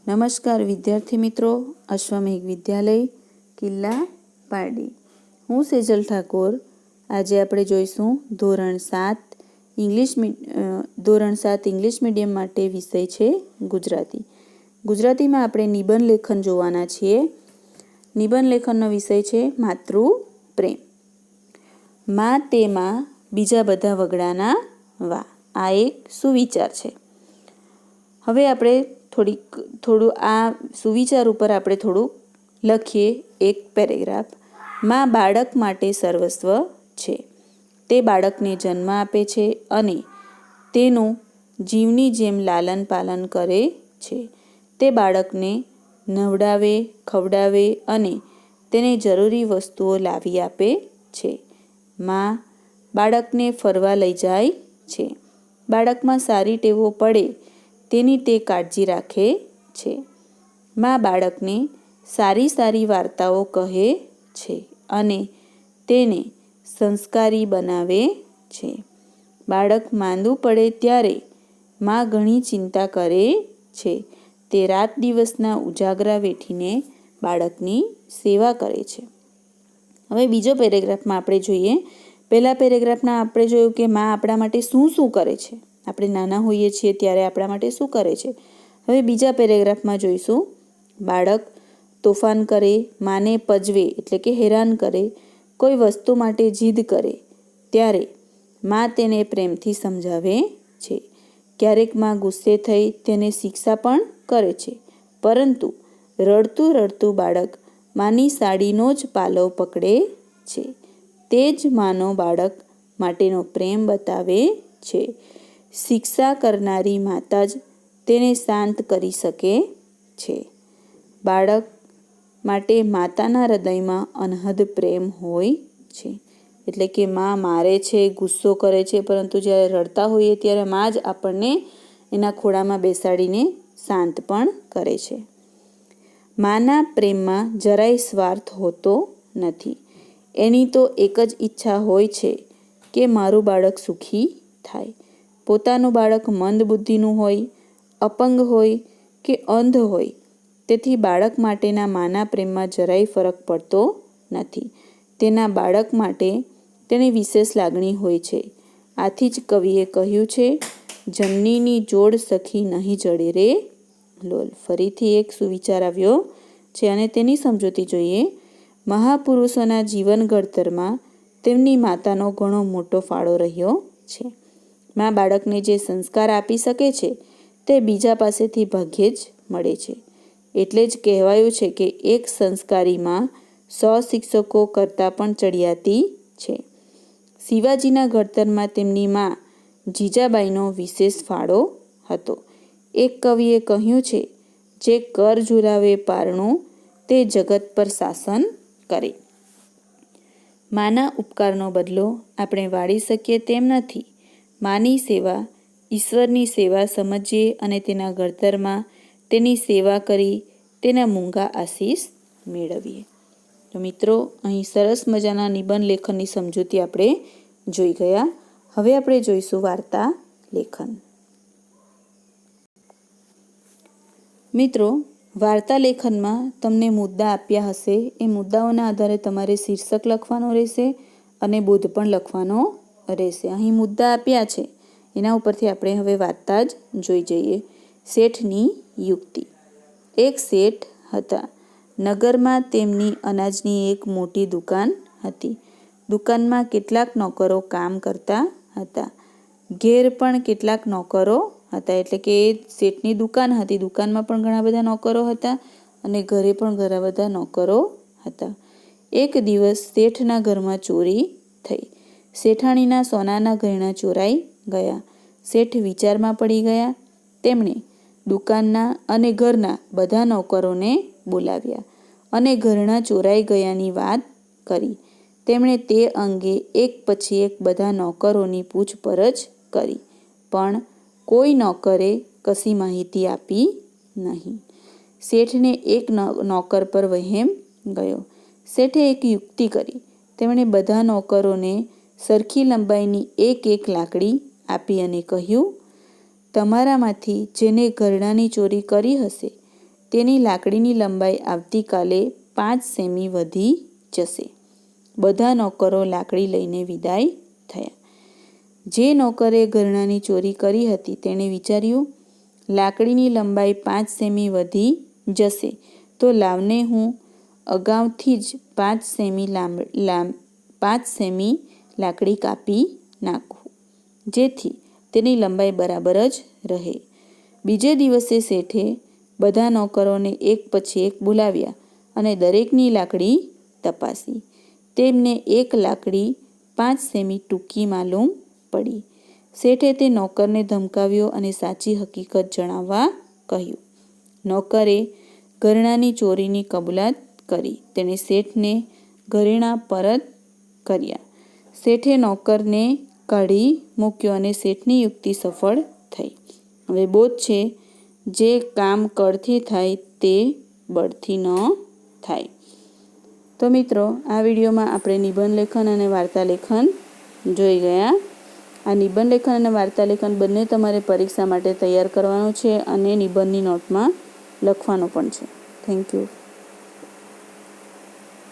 નમસ્કાર વિદ્યાર્થી મિત્રો, અશ્વમેઘ વિદ્યાલય કિલ્લા પારડી. હું સેજલ ઠાકોર. આજે આપણે જોઈશું ધોરણ 7 ઇંગ્લિશ મીડિયમ માટે વિષય છે ગુજરાતી. ગુજરાતીમાં આપણે નિબંધ લેખન જોવાના છીએ. નિબંધ લેખનનો વિષય છે માતૃપ્રેમ. માં તેમાં બીજા બધા વગડાના વા. આ એક સુવિચાર છે. હવે આપણે થોડું આ સુવિચાર ઉપર આપણે થોડું લખીએ. એક પેરેગ્રાફ. માં બાળક માટે સર્વસ્વ છે. તે બાળકને જન્મ આપે છે અને તેનું જીવની જેમ લાલન પાલન કરે છે. તે બાળકને નવડાવે, ખવડાવે અને તેને જરૂરી વસ્તુઓ લાવી આપે છે. માં બાળકને ફરવા લઈ જાય છે. બાળકમાં સારી ટેવો પડે તેની તે કાળજી રાખે છે. માં બાળકને સારી વાર્તાઓ કહે છે અને તેને સંસ્કારી બનાવે છે. બાળક માંદું પડે ત્યારે માં ઘણી ચિંતા કરે છે. તે રાત દિવસના ઉજાગરા વેઠીને બાળકની સેવા કરે છે. હવે બીજો પેરેગ્રાફમાં આપણે જોઈએ. પહેલા પેરેગ્રાફમાં આપણે જોયું કે માં આપણા માટે શું શું કરે છે. આપણે નાના હોઈએ છીએ ત્યારે આપણા માટે શું કરે છે. હવે બીજા પેરેગ્રાફમાં જોઈશું. બાળક તોફાન કરે, માને પજવે એટલે કે હેરાન કરે, કોઈ વસ્તુ માટે જીદ કરે ત્યારે માં તેને પ્રેમથી સમજાવે છે. ક્યારેક માં ગુસ્સે થઈ તેને શિક્ષા પણ કરે છે, પરંતુ રડતું બાળક માની સાડીનો જ પાલવ પકડે છે. તે જ માનો બાળક માટેનો પ્રેમ બતાવે છે. શિક્ષા કરનારી માતા જ તેને શાંત કરી શકે છે. બાળક માટે માતાના હૃદયમાં અનહદ પ્રેમ હોય છે. એટલે કે માં મારે છે, ગુસ્સો કરે છે, પરંતુ જ્યારે રડતા હોઈએ ત્યારે માં જ આપણને એના ખોળામાં બેસાડીને શાંત પણ કરે છે. માના પ્રેમમાં જરાય સ્વાર્થ હોતો નથી. એની તો એક જ ઈચ્છા હોય છે કે મારું બાળક સુખી થાય. પોતાનું બાળક મંદ બુદ્ધિનું હોય, અપંગ હોય કે અંધ હોય, તેથી બાળક માટેના માના પ્રેમમાં જરાય ફરક પડતો નથી. તેના બાળક માટે તેની વિશેષ લાગણી હોય છે. આથી જ કવિએ કહ્યું છે, જમનીની જોડ સખી નહીં જડે રે લોલ. ફરીથી એક સુવિચાર આવ્યો છે અને તેની સમજૂતી જોઈએ. મહાપુરુષોના જીવન ઘડતરમાં તેમની માતાનો ઘણો મોટો ફાળો રહ્યો છે. માં બાળકને જે સંસ્કાર આપી શકે છે તે બીજા પાસેથી ભાગ્યે જ મળે છે. એટલે જ કહેવાયું છે કે એક સંસ્કારી માં 100 શિક્ષકો કરતાં પણ ચડિયાતી છે. શિવાજીના ઘડતરમાં તેમની માં જીજાબાઈનો વિશેષ ફાળો હતો. એક કવિએ કહ્યું છે, જે કર ઝુલાવે પારણું તે જગત પર શાસન કરે. માના ઉપકારનો બદલો આપણે વાળી શકીએ તેમ નથી. માની સેવા ઈશ્વરની સેવા સમજીએ અને તેના ઘડતરમાં તેની સેવા કરી તેના મૂંગા આશીષ મેળવીએ. તો મિત્રો, અહીં સરસ મજાના નિબંધ લેખનની સમજૂતી આપણે જોઈ ગયા. હવે આપણે જોઈશું વાર્તા લેખન. મિત્રો, વાર્તા લેખનમાં તમને મુદ્દા આપ્યા હશે. એ મુદ્દાઓના આધારે તમારે શીર્ષક લખવાનો રહેશે અને બોધ પણ લખવાનો રહેશે. અહીં મુદ્દા આપ્યા છે, એના ઉપરથી આપણે હવે વાર્તા જ જોઈ જઈએ. શેઠની યુક્તિ. એક શેઠ હતા. નગરમાં તેમની અનાજની એક મોટી દુકાન હતી. દુકાનમાં કેટલાક નોકરો કામ કરતા હતા. ઘેર પણ કેટલાક નોકરો હતા. એટલે કે એ શેઠની દુકાન હતી, દુકાનમાં પણ ઘણા બધા નોકરો હતા અને ઘરે પણ ઘણા બધા નોકરો હતા. એક દિવસ શેઠના ઘરમાં ચોરી થઈ. શેઠાણીના સોનાના ઘરેણાં ચોરાઈ ગયા. શેઠ વિચારમાં પડી ગયા. તેમણે દુકાનના અને ઘરના બધા નોકરોને બોલાવ્યા અને ઘરેણાં ચોરાઈ ગયાની વાત કરી. તેમણે તે અંગે એક પછી એક બધા નોકરોની પૂછપરછ કરી, પણ કોઈ નોકરે કશી માહિતી આપી નહીં. શેઠને એક નોકર પર વહેમ ગયો. શેઠે એક યુક્તિ કરી. તેમણે બધા નોકરોને સરખી લંબાઈની એક લાકડી આપી અને કહ્યું, તમારામાંથી જેને ઘરેણાંની ચોરી કરી હશે તેની લાકડીની લંબાઈ આવતીકાલે 5 સેમી વધી જશે. બધા નોકરો લાકડી લઈને વિદાય થયા. જે નોકરે ઘરેણાંની ચોરી કરી હતી તેણે વિચાર્યું, લાકડીની લંબાઈ 5 સેમી વધી જશે તો લાવને હું અગાઉથી જ 5 સેમી લાકડી કાપી નાખું, જેથી તેની લંબાઈ બરાબર જ રહે. બીજે દિવસે શેઠે બધા નોકરોને એક પછી એક બોલાવ્યા અને દરેકની લાકડી તપાસી. તેમને એક લાકડી 5 સેમી ટૂંકી માલુમ પડી. શેઠે તે નોકરને ધમકાવ્યો અને સાચી હકીકત જણાવવા કહ્યું. નોકરે ઘરેણાંની ચોરીની કબૂલાત કરી. તેણે શેઠને ઘરેણાં પરત કર્યા. શેઠે નોકરને કાઢી મૂક્યો અને શેઠની યુક્તિ સફળ થઈ. હવે બોધ છે, જે કામ કળથી થાય તે બળથી ન થાય. તો મિત્રો, આ વિડીયોમાં આપણે નિબંધ લેખન અને વાર્તા લેખન જોઈ ગયા. આ નિબંધ લેખન અને વાર્તા લેખન બંને તમારે પરીક્ષા માટે તૈયાર કરવાનું છે અને નિબંધની નોટમાં લખવાનું પણ છે. Thank you.